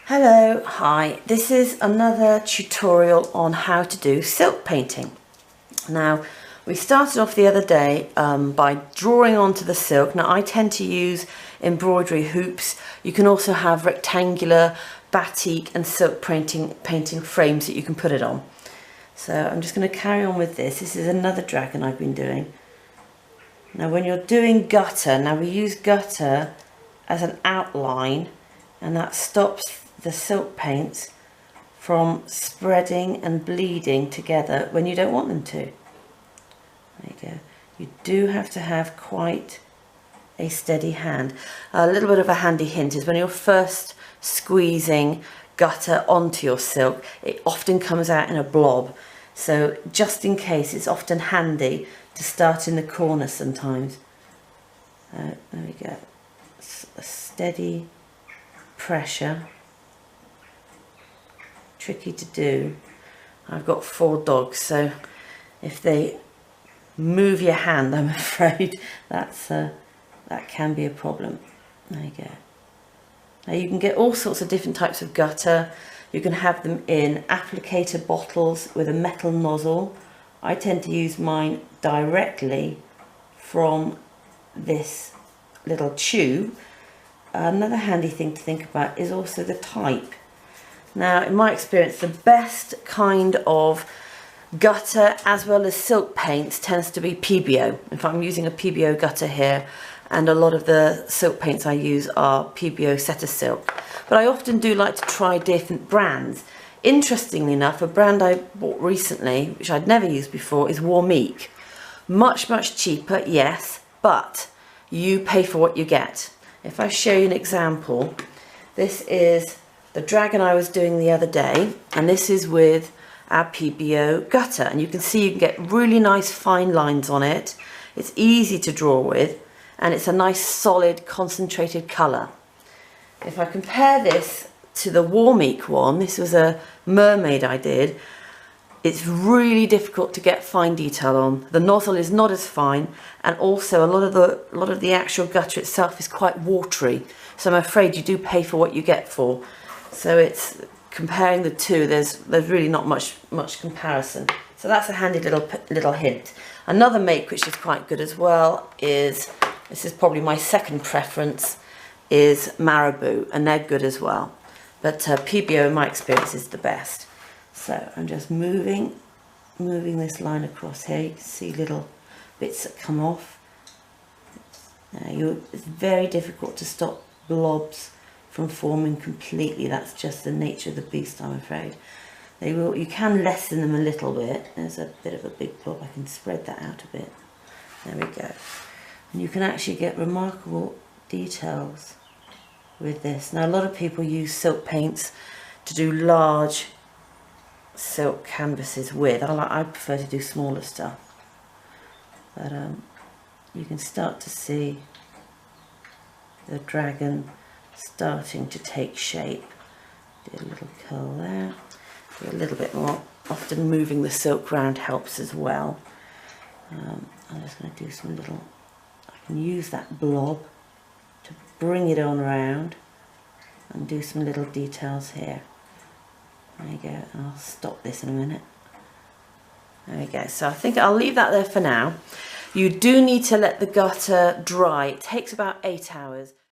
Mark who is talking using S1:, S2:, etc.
S1: Hello, hi. This is another tutorial on how to do silk painting. Now, we started off the other day by drawing onto the silk. Now, I tend to use embroidery hoops. You can also have rectangular batik and silk painting frames that you can put it on. So I'm just going to carry on with this. This is another dragon I've been doing. Now, when you're doing Gutta, now we use Gutta as an outline, and that stops the silk paints from spreading and bleeding together when you don't want them to. There you go. You do have to have quite a steady hand. A little bit of a handy hint is when you're first squeezing Gutta onto your silk, it often comes out in a blob. So just in case, it's often handy to start in the corner sometimes. There we go. A steady pressure. Tricky to do. I've got 4 dogs, so if they move your hand, I'm afraid that can be a problem. There you go. Now you can get all sorts of different types of Gutta. You can have them in applicator bottles with a metal nozzle. I tend to use mine directly from this little tube. Another handy thing to think about is also the type. Now, in my experience, the best kind of Gutta as well as silk paints tends to be PBO. In fact, I'm using a PBO Gutta here, and a lot of the silk paints I use are PBO Setter Silk. But I often do like to try different brands. Interestingly enough, a brand I bought recently, which I'd never used before, is Warmeek. Much cheaper, yes, but you pay for what you get. If I show you an example, this is the dragon I was doing the other day, and this is with our PBO Gutta, and you can see you can get really nice fine lines on it. It's easy to draw with, and it's a nice solid concentrated colour. If I compare this to the Warmeek one, this was a mermaid I did, it's really difficult to get fine detail on. The nozzle is not as fine, and also a lot of the actual Gutta itself is quite watery, so I'm afraid you do pay for what you get for. So it's comparing the two, there's really not much comparison. So that's a handy little hint. Another make which is quite good as well is, this is probably my second preference, is Marabou, and they're good as well. But PBO in my experience is the best. So I'm just moving this line across here. You can see little bits that come off. It's very difficult to stop blobs from forming completely. That's just the nature of the beast, I'm afraid. You can lessen them a little bit. There's a bit of a big blob. I can spread that out a bit. There we go. And you can actually get remarkable details with this. Now, a lot of people use silk paints to do large silk canvases with. I prefer to do smaller stuff. But you can start to see the dragon starting to take shape. Do a little curl there. Do a little bit more. Often moving the silk round helps as well. I'm just going to do some little, I can use that blob to bring it on round and do some little details here. There you go, and I'll stop this in a minute. There we go, so I think I'll leave that there for now. You do need to let the Gutta dry. It takes about 8 hours.